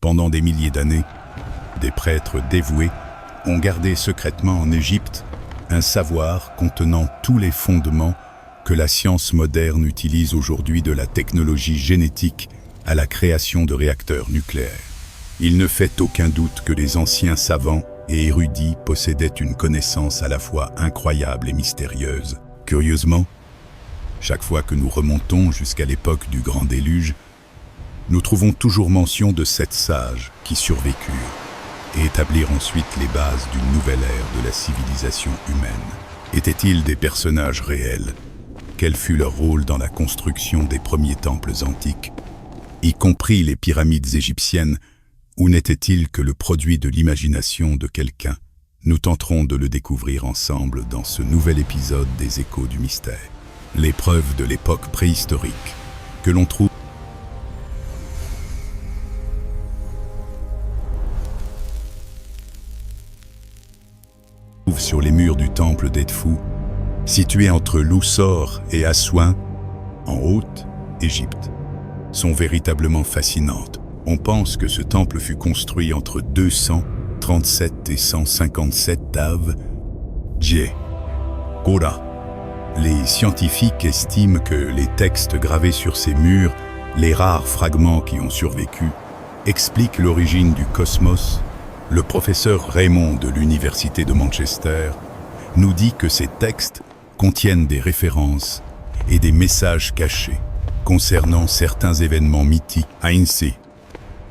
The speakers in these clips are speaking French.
Pendant des milliers d'années, des prêtres dévoués ont gardé secrètement en Égypte un savoir contenant tous les fondements que la science moderne utilise aujourd'hui, de la technologie génétique à la création de réacteurs nucléaires. Il ne fait aucun doute que les anciens savants et érudits possédaient une connaissance à la fois incroyable et mystérieuse. Curieusement, chaque fois que nous remontons jusqu'à l'époque du Grand Déluge, nous trouvons toujours mention de 7 sages qui survécurent et établirent ensuite les bases d'une nouvelle ère de la civilisation humaine. Étaient-ils des personnages réels? Quel fut leur rôle dans la construction des premiers temples antiques, y compris les pyramides égyptiennes, ou n'était-il que le produit de l'imagination de quelqu'un? Nous tenterons de le découvrir ensemble dans ce nouvel épisode des Échos du mystère. Les preuves de l'époque préhistorique que l'on trouve sur les murs du temple d'Edfou, situé entre Loussor et Assouan, en Haute-Égypte, sont véritablement fascinantes. On pense que ce temple fut construit entre 237 et 157 av. Gora. Les scientifiques estiment que les textes gravés sur ces murs, les rares fragments qui ont survécu, expliquent l'origine du cosmos. Le professeur Raymond de l'Université de Manchester nous dit que ces textes contiennent des références et des messages cachés concernant certains événements mythiques. Ainsi,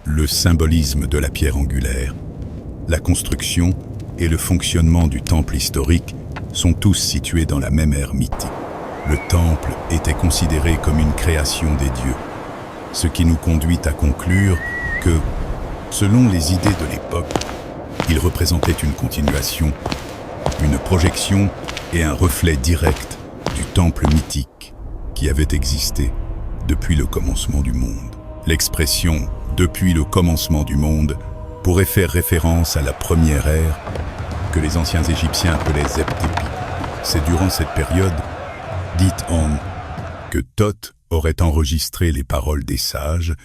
le symbolisme de la pierre angulaire, la construction et le fonctionnement du temple historique sont tous situés dans la même ère mythique. Le temple était considéré comme une création des dieux, ce qui nous conduit à conclure que, selon les idées de l'époque, il représentait une continuation, une projection et un reflet direct du temple mythique qui avait existé depuis le commencement du monde. L'expression « depuis le commencement du monde » pourrait faire référence à la première ère que les anciens Égyptiens appelaient Zeptepi. C'est durant cette période, dite en, que Thoth aurait enregistré les paroles des sages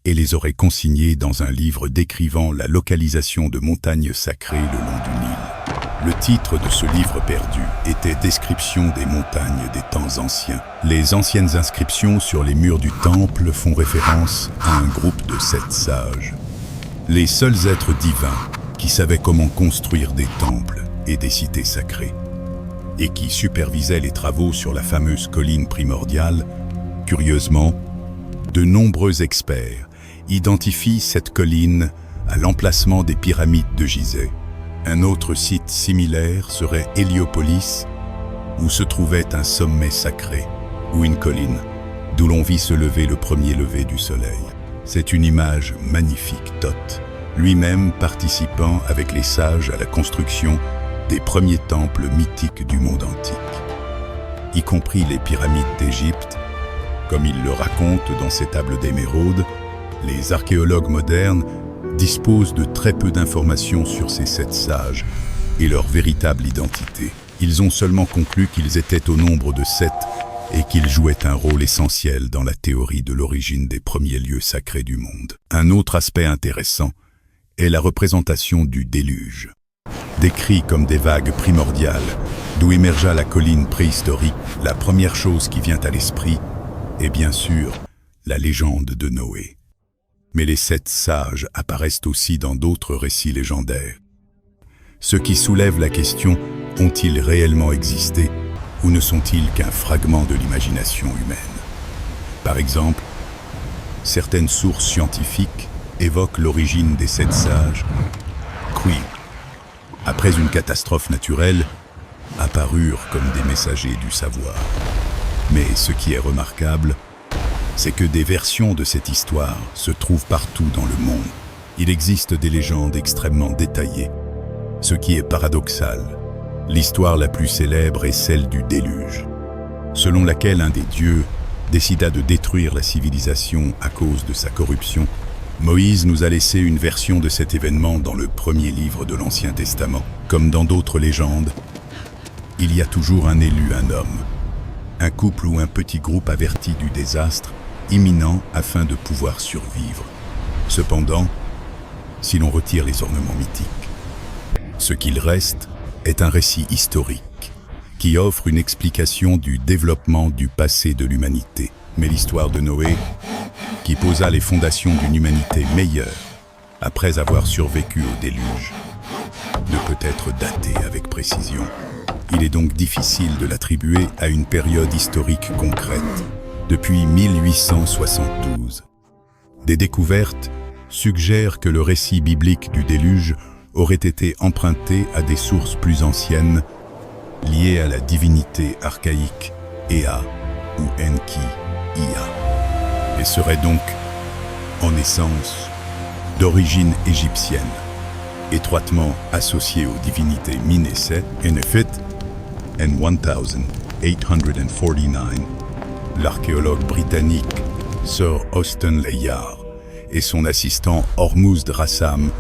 et les aurait consignées dans un livre décrivant la localisation de montagnes sacrées le long du Nil. Le titre de ce livre perdu était « Description des montagnes des temps anciens ». Les anciennes inscriptions sur les murs du temple font référence à un groupe de 7 sages. Les seuls êtres divins qui savaient comment construire des temples et des cités sacrées, et qui supervisaient les travaux sur la fameuse colline primordiale. Curieusement, de nombreux experts identifient cette colline à l'emplacement des pyramides de Gizeh. Un autre site similaire serait Héliopolis, où se trouvait un sommet sacré, ou une colline, d'où l'on vit se lever le premier lever du soleil. C'est une image magnifique, Thoth, lui-même participant avec les sages à la construction des premiers temples mythiques du monde antique, y compris les pyramides d'Égypte. Comme il le raconte dans ses tables d'émeraude, les archéologues modernes disposent de très peu d'informations sur ces 7 sages et leur véritable identité. Ils ont seulement conclu qu'ils étaient au nombre de 7 et qu'ils jouaient un rôle essentiel dans la théorie de l'origine des premiers lieux sacrés du monde. Un autre aspect intéressant est la représentation du déluge. Décrit comme des vagues primordiales d'où émergea la colline préhistorique, la première chose qui vient à l'esprit est bien sûr la légende de Noé. Mais les 7 sages apparaissent aussi dans d'autres récits légendaires. Ce qui soulève la question, ont-ils réellement existé ou ne sont-ils qu'un fragment de l'imagination humaine? Par exemple, certaines sources scientifiques évoquent l'origine des 7 sages, qui, après une catastrophe naturelle, apparurent comme des messagers du savoir. Mais ce qui est remarquable, c'est que des versions de cette histoire se trouvent partout dans le monde. Il existe des légendes extrêmement détaillées, ce qui est paradoxal. L'histoire la plus célèbre est celle du déluge, selon laquelle un des dieux décida de détruire la civilisation à cause de sa corruption. Moïse nous a laissé une version de cet événement dans le premier livre de l'Ancien Testament. Comme dans d'autres légendes, il y a toujours un élu, un homme, un couple ou un petit groupe averti du désastre imminent afin de pouvoir survivre. Cependant, si l'on retire les ornements mythiques. Ce qu'il reste est un récit historique qui offre une explication du développement du passé de l'humanité. Mais l'histoire de Noé, qui posa les fondations d'une humanité meilleure après avoir survécu au déluge, ne peut être datée avec précision. Il est donc difficile de l'attribuer à une période historique concrète, depuis 1872. Des découvertes suggèrent que le récit biblique du déluge aurait été emprunté à des sources plus anciennes liées à la divinité archaïque Ea ou Enki, Ia, et serait donc, en essence, d'origine égyptienne, étroitement associée aux divinités Ménécètes, Néphit, en 1849. L'archéologue britannique Sir Austen Layard et son assistant Hormuzd Rassam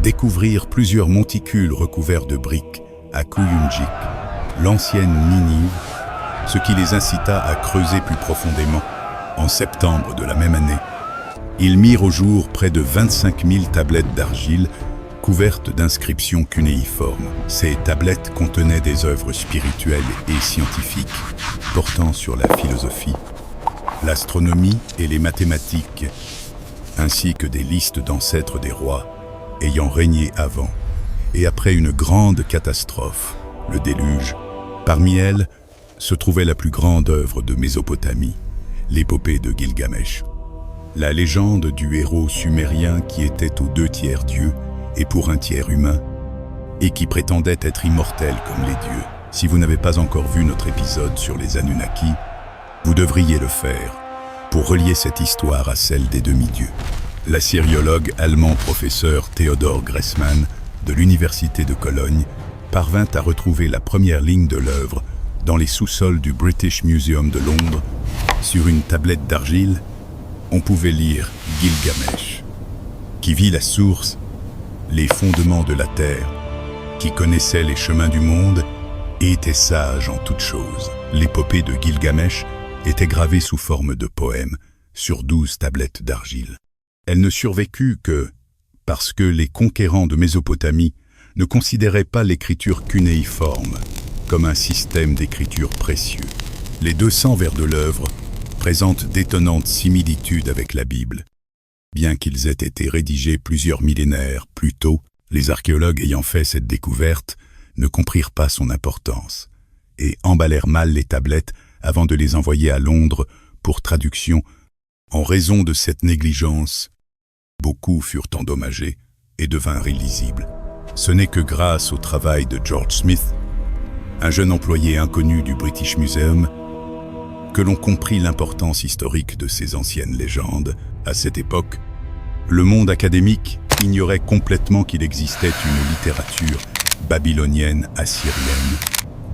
découvrirent plusieurs monticules recouverts de briques à Kuyunjik, l'ancienne Ninive, ce qui les incita à creuser plus profondément. En septembre de la même année, ils mirent au jour près de 25 000 tablettes d'argile couvertes d'inscriptions cunéiformes. Ces tablettes contenaient des œuvres spirituelles et scientifiques portant sur la philosophie, l'astronomie et les mathématiques, ainsi que des listes d'ancêtres des rois ayant régné avant et après une grande catastrophe, le déluge. Parmi elles se trouvait la plus grande œuvre de Mésopotamie, l'épopée de Gilgamesh. La légende du héros sumérien qui était aux 2/3 dieu et pour un tiers humain, et qui prétendait être immortel comme les dieux. Si vous n'avez pas encore vu notre épisode sur les Anunnaki, vous devriez le faire pour relier cette histoire à celle des demi-dieux. L'assyriologue allemand professeur Theodor Gressmann de l'Université de Cologne parvint à retrouver la première ligne de l'œuvre dans les sous-sols du British Museum de Londres. Sur une tablette d'argile, on pouvait lire Gilgamesh, qui vit la source, les fondements de la terre, qui connaissait les chemins du monde et était sage en toutes choses. L'épopée de Gilgamesh était gravée sous forme de poème sur 12 tablettes d'argile. Elle ne survécut que parce que les conquérants de Mésopotamie ne considéraient pas l'écriture cunéiforme comme un système d'écriture précieux. Les 200 vers de l'œuvre présentent d'étonnantes similitudes avec la Bible. Bien qu'ils aient été rédigés plusieurs millénaires plus tôt, les archéologues ayant fait cette découverte ne comprirent pas son importance et emballèrent mal les tablettes avant de les envoyer à Londres pour traduction. En raison de cette négligence, beaucoup furent endommagés et devinrent illisibles. Ce n'est que grâce au travail de George Smith, un jeune employé inconnu du British Museum, que l'on comprit l'importance historique de ces anciennes légendes. À cette époque, le monde académique ignorait complètement qu'il existait une littérature babylonienne assyrienne,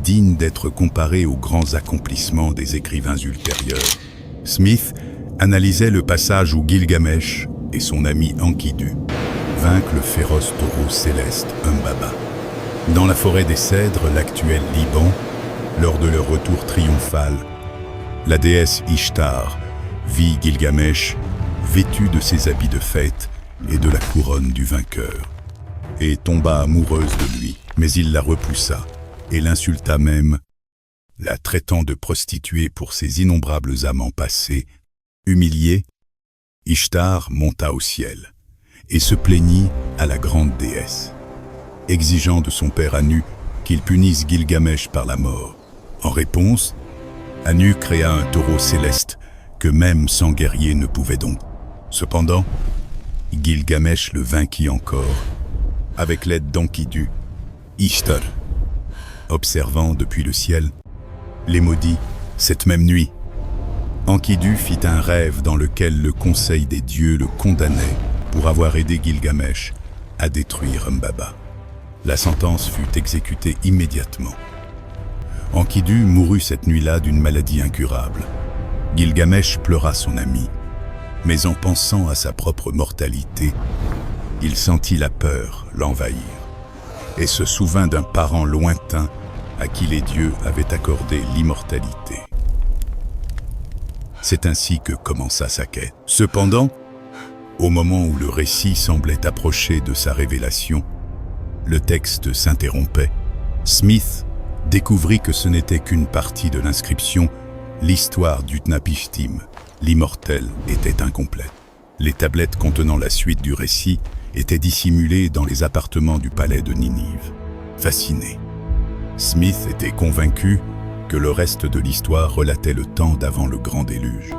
digne d'être comparée aux grands accomplissements des écrivains ultérieurs. Smith analysait le passage où Gilgamesh et son ami Enkidu vainquent le féroce taureau céleste Humbaba. Dans la forêt des Cèdres, l'actuel Liban, lors de leur retour triomphal, la déesse Ishtar vit Gilgamesh vêtu de ses habits de fête et de la couronne du vainqueur, et tomba amoureuse de lui, mais il la repoussa et l'insulta même, la traitant de prostituée pour ses innombrables amants passés. Humiliée, Ishtar monta au ciel et se plaignit à la grande déesse, exigeant de son père Anu qu'il punisse Gilgamesh par la mort. En réponse, Anu créa un taureau céleste que même 100 guerriers ne pouvaient dompter. Cependant, Gilgamesh le vainquit encore, avec l'aide d'Enkidu. Ishtar, observant depuis le ciel, les maudit cette même nuit. Enkidu fit un rêve dans lequel le conseil des dieux le condamnait pour avoir aidé Gilgamesh à détruire Humbaba. La sentence fut exécutée immédiatement. Enkidu mourut cette nuit-là d'une maladie incurable. Gilgamesh pleura son ami, mais en pensant à sa propre mortalité, il sentit la peur l'envahir et se souvint d'un parent lointain à qui les dieux avaient accordé l'immortalité. C'est ainsi que commença sa quête. Cependant, Au moment où le récit semblait approcher de sa révélation, le texte s'interrompait. Smith découvrit que ce n'était qu'une partie de l'inscription. L'histoire d'Utnapishtim, l'immortel, était incomplète. Les tablettes contenant la suite du récit étaient dissimulées dans les appartements du palais de Ninive. Fasciné, Smith était convaincu que le reste de l'histoire relatait le temps d'avant le grand déluge.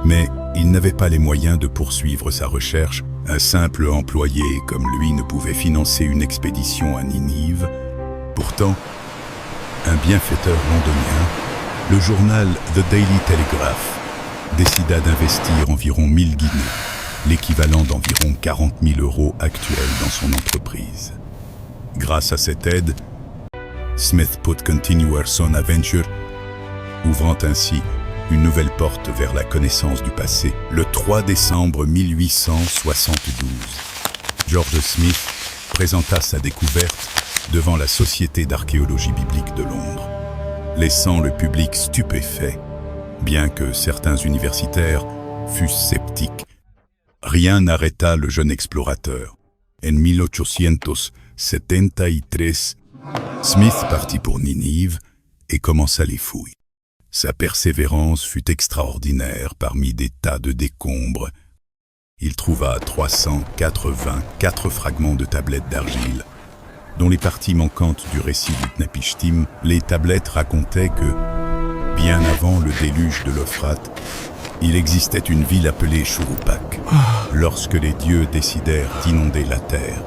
Mais il n'avait pas les moyens de poursuivre sa recherche. Un simple employé comme lui ne pouvait financer une expédition à Ninive. Pourtant, un bienfaiteur londonien, le journal The Daily Telegraph, décida d'investir environ 1000 guinées, l'équivalent d'environ 40 000 € actuels dans son entreprise. Grâce à cette aide, Smith put continuer son aventure, ouvrant ainsi une nouvelle porte vers la connaissance du passé. Le 3 décembre 1872, George Smith présenta sa découverte devant la Société d'archéologie biblique de Londres, laissant le public stupéfait, bien que certains universitaires fussent sceptiques. Rien n'arrêta le jeune explorateur. En 1873, Smith partit pour Ninive et commença les fouilles. Sa persévérance fut extraordinaire parmi des tas de décombres. Il trouva 384 fragments de tablettes d'argile, dont les parties manquantes du récit d'Utnapishtim. Les tablettes racontaient que, bien avant le déluge de l'Euphrate, il existait une ville appelée Shuruppak. Lorsque les dieux décidèrent d'inonder la terre,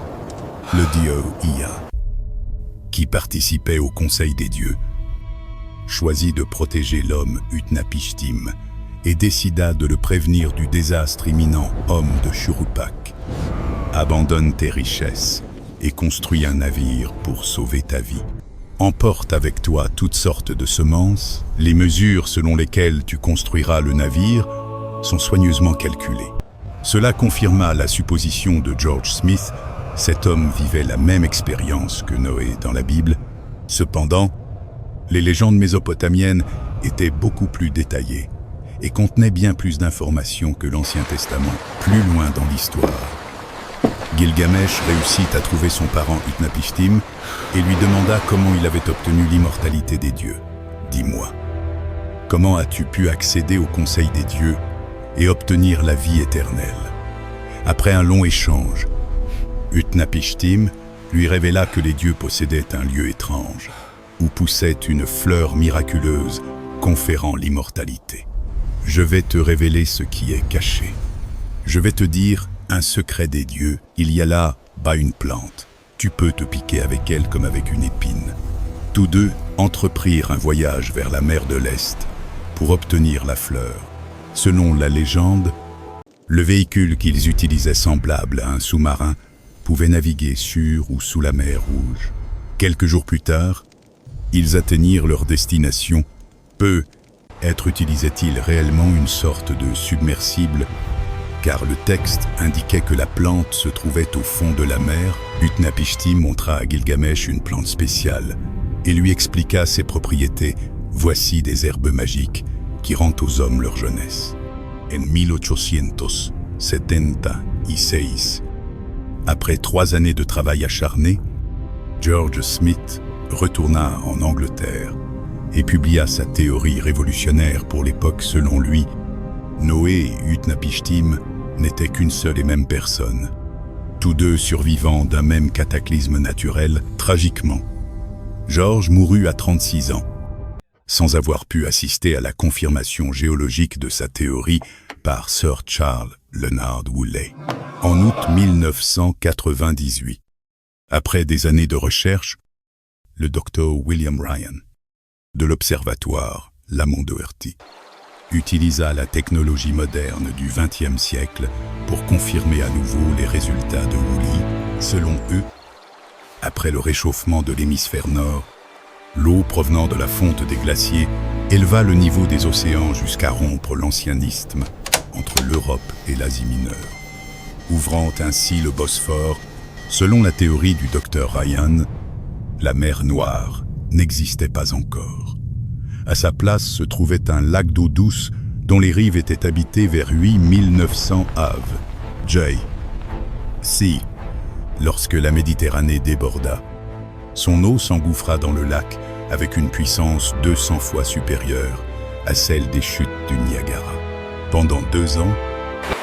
le dieu Ea, qui participait au conseil des dieux, choisit de protéger l'homme Utnapishtim et décida de le prévenir du désastre imminent. Homme de Shuruppak, abandonne tes richesses et construis un navire pour sauver ta vie. Emporte avec toi toutes sortes de semences. Les mesures selon lesquelles tu construiras le navire sont soigneusement calculées. Cela confirma la supposition de George Smith. Cet homme vivait la même expérience que Noé dans la Bible. Cependant, les légendes mésopotamiennes étaient beaucoup plus détaillées et contenaient bien plus d'informations que l'Ancien Testament. Plus loin dans l'histoire, Gilgamesh réussit à trouver son parent Utnapishtim et lui demanda comment il avait obtenu l'immortalité des dieux. Dis-moi, comment as-tu pu accéder au conseil des dieux et obtenir la vie éternelle? Après un long échange, Utnapishtim lui révéla que les dieux possédaient un lieu étrange, où poussait une fleur miraculeuse conférant l'immortalité. Je vais te révéler ce qui est caché. Je vais te dire un secret des dieux. Il y a là-bas une plante. Tu peux te piquer avec elle comme avec une épine. Tous deux entreprirent un voyage vers la mer de l'Est pour obtenir la fleur. Selon la légende, le véhicule qu'ils utilisaient, semblable à un sous-marin, pouvait naviguer sur ou sous la mer Rouge. Quelques jours plus tard, ils atteignirent leur destination. Peut-être utilisait-il réellement une sorte de submersible, car le texte indiquait que la plante se trouvait au fond de la mer. Utnapishtim montra à Gilgamesh une plante spéciale et lui expliqua ses propriétés. Voici des herbes magiques qui rendent aux hommes leur jeunesse. En 1876, après 3 années de travail acharné, George Smith retourna en Angleterre et publia sa théorie révolutionnaire pour l'époque. Selon lui, Noé et Utnapishtim n'étaient qu'une seule et même personne, tous deux survivants d'un même cataclysme naturel. Tragiquement, George mourut à 36 ans, sans avoir pu assister à la confirmation géologique de sa théorie par Sir Charles Leonard Woolley. En août 1998, après des années de recherche, le docteur William Ryan, de l'Observatoire Lamont Doherty, utilisa la technologie moderne du XXe siècle pour confirmer à nouveau les résultats de Woolley. Selon eux, après le réchauffement de l'hémisphère nord, l'eau provenant de la fonte des glaciers éleva le niveau des océans jusqu'à rompre l'ancien isthme entre l'Europe et l'Asie mineure, ouvrant ainsi le Bosphore. Selon la théorie du docteur Ryan, la mer Noire n'existait pas encore. À sa place se trouvait un lac d'eau douce dont les rives étaient habitées vers 8900 AV. J. C. Lorsque la Méditerranée déborda, son eau s'engouffra dans le lac avec une puissance 200 fois supérieure à celle des chutes du Niagara. Pendant 2 ans,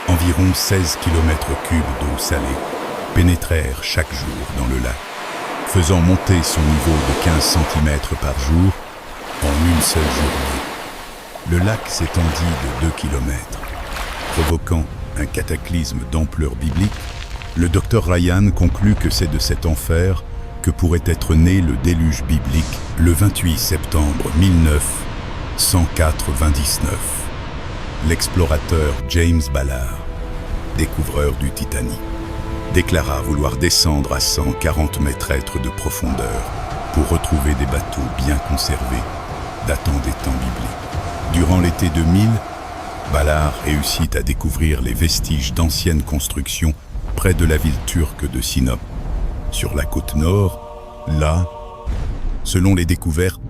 environ 16 km³ d'eau salée pénétrèrent chaque jour dans le lac, faisant monter son niveau de 15 cm par jour en une seule journée. Le lac s'étendit de 2 km, provoquant un cataclysme d'ampleur biblique. Le docteur Ryan conclut que c'est de cet enfer que pourrait être né le déluge biblique le 28 septembre 1999. L'explorateur James Ballard, découvreur du Titanic, déclara vouloir descendre à 140 mètres de profondeur pour retrouver des bateaux bien conservés datant des temps bibliques. Durant l'été 2000, Ballard réussit à découvrir les vestiges d'anciennes constructions près de la ville turque de Sinop. Sur la côte nord, là, selon les découvertes,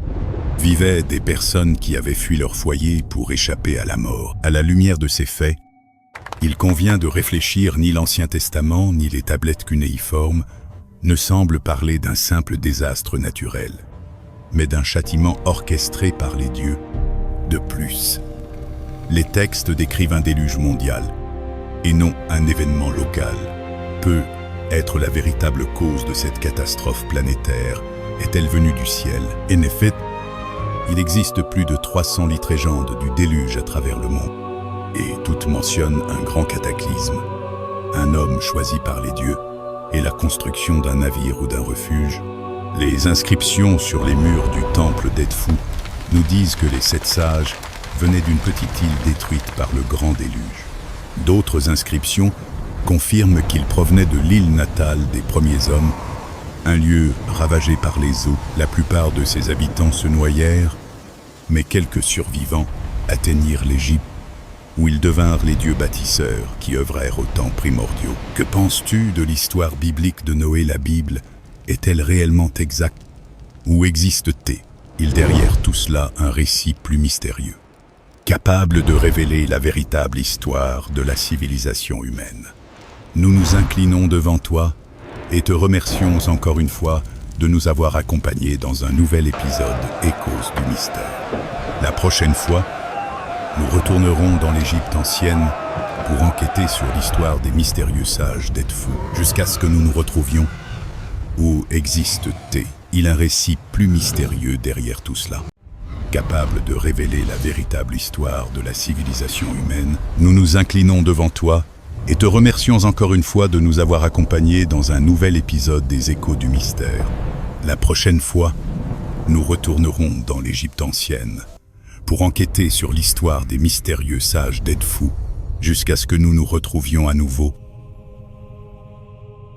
vivaient des personnes qui avaient fui leur foyer pour échapper à la mort. À la lumière de ces faits, il convient de réfléchir, ni l'Ancien Testament, ni les tablettes cunéiformes ne semblent parler d'un simple désastre naturel, mais d'un châtiment orchestré par les dieux. De plus, les textes décrivent un déluge mondial, et non un événement local. Peut être la véritable cause de cette catastrophe planétaire est-elle venue du ciel? En effet, il existe plus de 300 légendes du déluge à travers le monde, et toutes mentionnent un grand cataclysme, un homme choisi par les dieux, et la construction d'un navire ou d'un refuge. Les inscriptions sur les murs du temple d'Edfou nous disent que les 7 sages venaient d'une petite île détruite par le grand déluge. D'autres inscriptions confirment qu'ils provenaient de l'île natale des premiers hommes, un lieu ravagé par les eaux. La plupart de ses habitants se noyèrent, mais quelques survivants atteignirent l'Égypte, où ils devinrent les dieux bâtisseurs qui œuvrèrent aux temps primordiaux. Que penses-tu de l'histoire biblique de Noé? La Bible est-elle réellement exacte? Ou existe-t-il derrière tout cela un récit plus mystérieux, capable de révéler la véritable histoire de la civilisation humaine? Nous nous inclinons devant toi et te remercions encore une fois de nous avoir accompagnés dans un nouvel épisode Échos du mystère. La prochaine fois, nous retournerons dans l'Égypte ancienne pour enquêter sur l'histoire des mystérieux sages d'Edfou, jusqu'à ce que nous nous retrouvions. Ou existe-t-il un récit plus mystérieux derrière tout cela, capable de révéler la véritable histoire de la civilisation humaine? Nous nous inclinons devant toi et te remercions encore une fois de nous avoir accompagnés dans un nouvel épisode des Échos du mystère. La prochaine fois, nous retournerons dans l'Égypte ancienne pour enquêter sur l'histoire des mystérieux sages d'Edfou, jusqu'à ce que nous nous retrouvions à nouveau